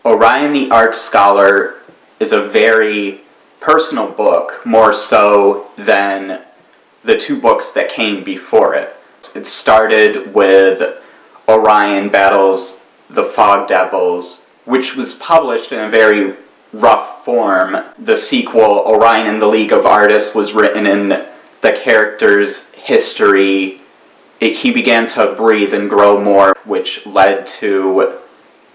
Orien the Art Scholar is a very personal book, more so than the two books that came before it. It started with Orien Battles the Fog Devils, which was published in a very rough form. The sequel, Orien and the League of Artists, was written in the character's history. He began to breathe and grow more, which led to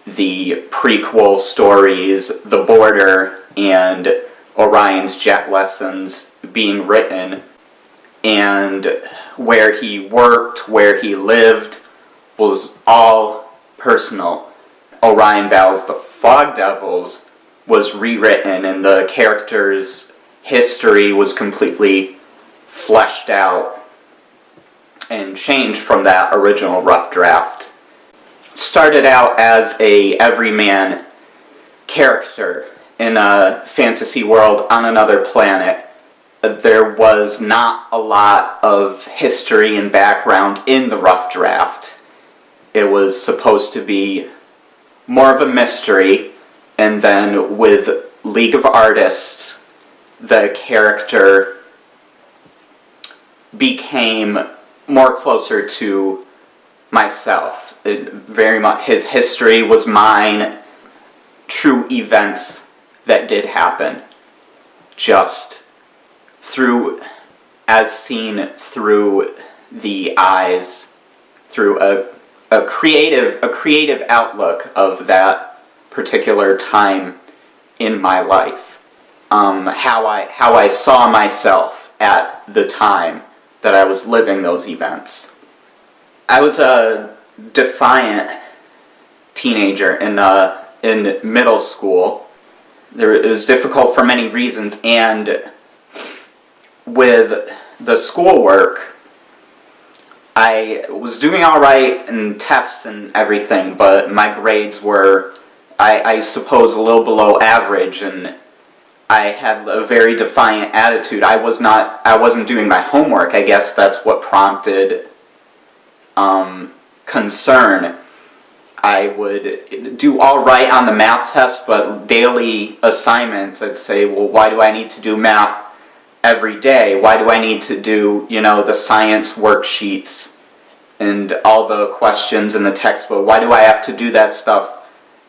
the prequel stories, The Border and Orien's Jet Lessons, being written. And where he worked, where he lived, was all personal. Orien Battles the Fog Devils was rewritten, and the character's history was completely fleshed out and changed from that original rough draft. Started out as a everyman character in a fantasy world on another planet. There was not a lot of history and background in the rough draft. It was supposed to be more of a mystery, and then with League of Artists, the character became more closer to myself. Very much his history was mine, true events that did happen, just through, as seen through the eyes, through a creative outlook of that particular time in my life. How I saw myself at the time that I was living those events. I was a defiant teenager in middle school. It was difficult for many reasons, and with the schoolwork, I was doing all right in tests and everything, but my grades were, I suppose, a little below average, and I had a very defiant attitude. I wasn't doing my homework. I guess that's what prompted concern. I would do all right on the math test, but daily assignments, I'd say, well, why do I need to do math every day? Why do I need to do, the science worksheets and all the questions in the textbook? Why do I have to do that stuff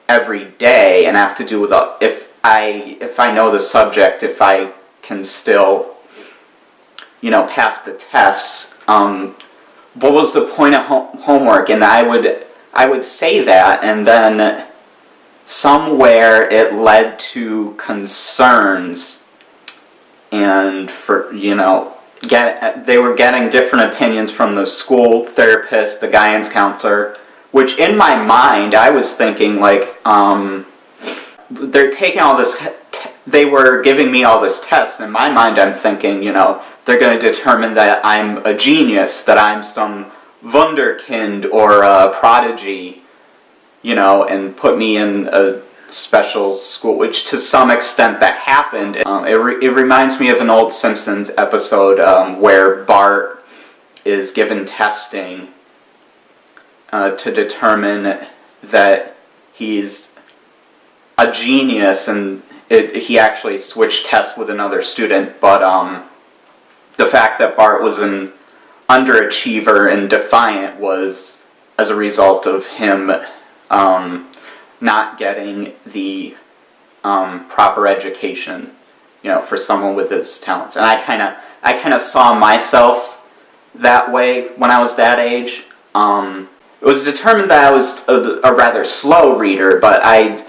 every day and have to do with if I know the subject, if I can still, pass the tests? What was the point of homework? And I would say that, and then somewhere it led to concerns, and they were getting different opinions from the school therapist, the guidance counselor, which in my mind I was thinking, they're taking all this, they were giving me all this tests. In my mind I'm thinking, they're going to determine that I'm a genius, that I'm some wunderkind or a prodigy, and put me in a special school, which to some extent that happened. It reminds me of an old Simpsons episode where Bart is given testing to determine that he's a genius, and he actually switched tests with another student, but the fact that Bart was an underachiever and defiant was as a result of him not getting the proper education, for someone with his talents. And I kind of saw myself that way when I was that age. It was determined that I was a rather slow reader, but I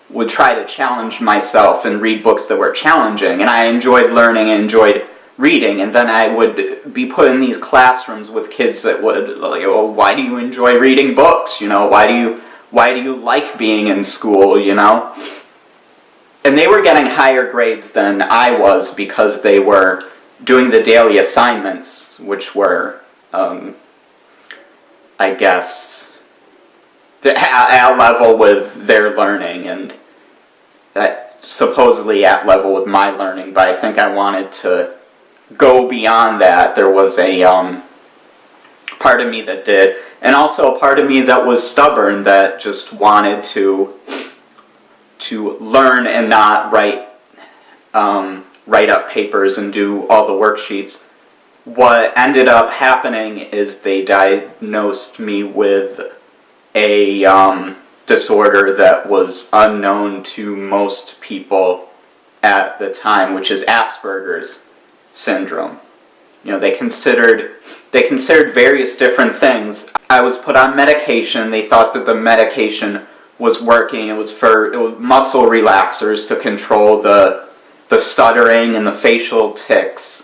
would try to challenge myself and read books that were challenging, and I enjoyed learning and enjoyed reading. And then I would be put in these classrooms with kids that would oh, why do you enjoy reading books? Why do you like being in school? And they were getting higher grades than I was because they were doing the daily assignments, which were, I guess, at level with their learning, and supposedly at level with my learning, but I think I wanted to go beyond that. There was a part of me that did, and also a part of me that was stubborn, that just wanted to to learn and not write up papers and do all the worksheets. What ended up happening is they diagnosed me with a disorder that was unknown to most people at the time, which is Asperger's syndrome. You know, they considered various different things. I was put on medication. They thought that the medication was working. It was muscle relaxers to control the stuttering and the facial tics,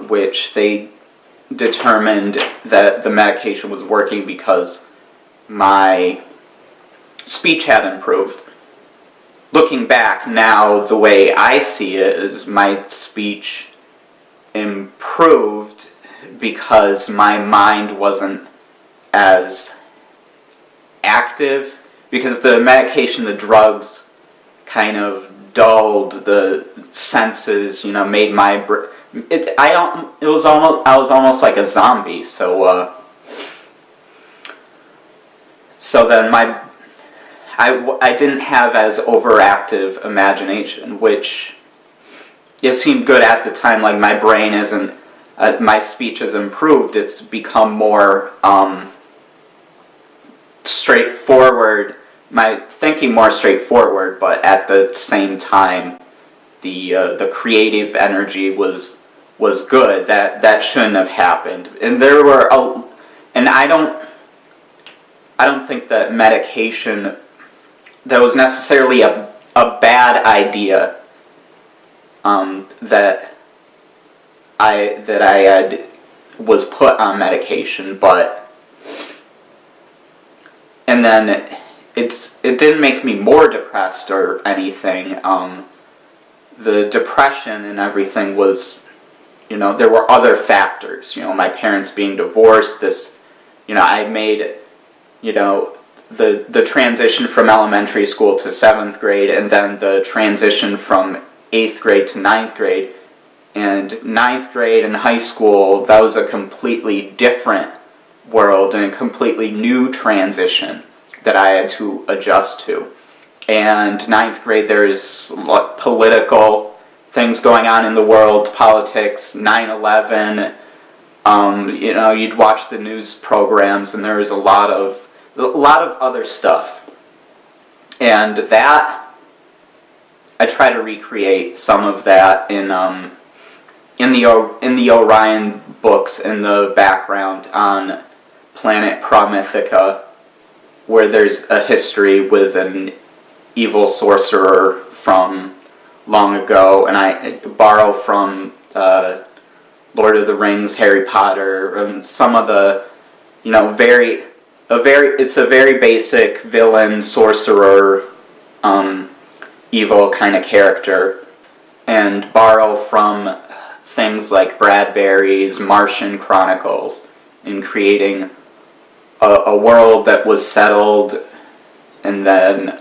which they determined that the medication was working because my speech had improved. Looking back now, the way I see it is my speech improved because my mind wasn't as active, because the medication, the drugs, kind of dulled the senses, you know, made my I was almost like a zombie. So then I didn't have as overactive imagination, which it seemed good at the time. Like, my brain isn't, my speech has improved. It's become more straightforward, my thinking more straightforward, but at the same time, the creative energy was good. That shouldn't have happened. And there were and I don't think that medication, that was necessarily a bad idea, that I was put on medication, but, and then it didn't make me more depressed or anything. The depression and everything was, you know, there were other factors. You know, my parents being divorced. I made, you know, the transition from elementary school to 7th grade, and then the transition from 8th grade to 9th grade. And 9th grade and high school, that was a completely different world and a completely new transition that I had to adjust to. And 9th grade, there's political things going on in the world, politics, 9/11. You know, you'd watch the news programs, and there was a lot of other stuff. And that, I try to recreate some of that in the Orien books in the background on planet Promythica, where there's a history with an evil sorcerer from long ago, and I borrow from Lord of the Rings, Harry Potter, some of the, you know, it's a very basic villain, sorcerer, evil kind of character, and borrow from things like Bradbury's Martian Chronicles in creating a world that was settled, and then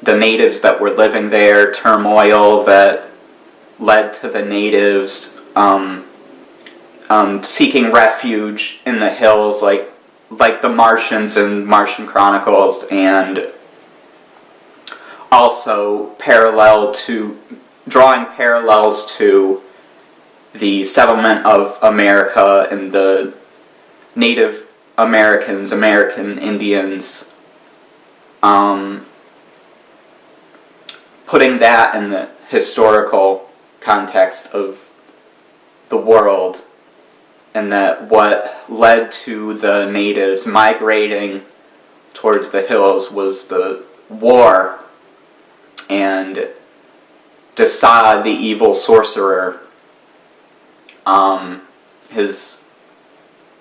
the natives that were living there, turmoil that led to the natives seeking refuge in the hills, like the Martians in Martian Chronicles, and also drawing parallels to the settlement of America and the Native Americans, American Indians, putting that in the historical context of the world, and that what led to the natives migrating towards the hills was the war, and Desaad, the evil sorcerer, his,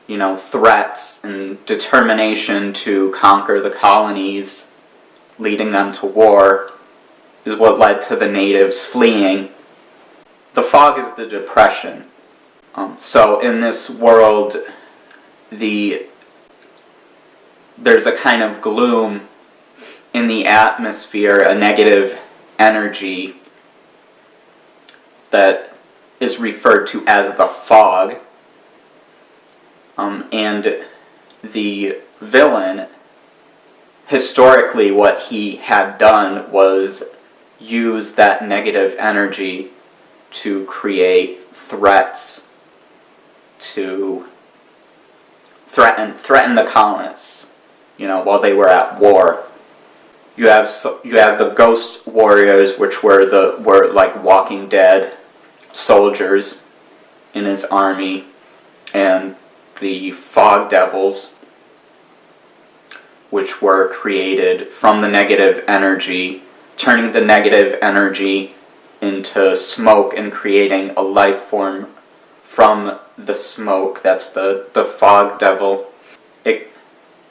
you know, threats and determination to conquer the colonies, leading them to war, is what led to the natives fleeing. The fog is the depression. So in this world, there's a kind of gloom in the atmosphere, a negative energy that is referred to as the fog. And the villain historically what he had done was use that negative energy to create threats to threaten the colonists, while they were at war. You have the ghost warriors, which were like Walking Dead soldiers in his army, and the fog devils, which were created from the negative energy, turning the negative energy into smoke and creating a life form from the smoke. That's the fog devil.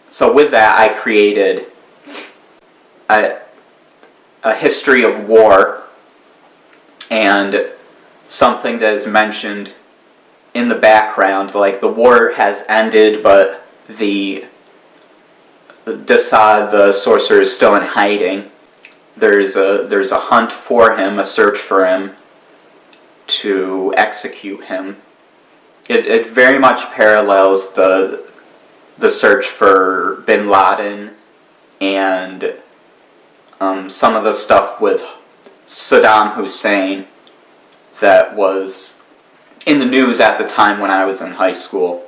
So with that, I created a history of war, and something that is mentioned in the background, like the war has ended, but the Desaad, the sorcerer, is still in hiding. There's a hunt for him, a search for him, to execute him. It very much parallels the search for Bin Laden and some of the stuff with Saddam Hussein that was in the news at the time when I was in high school.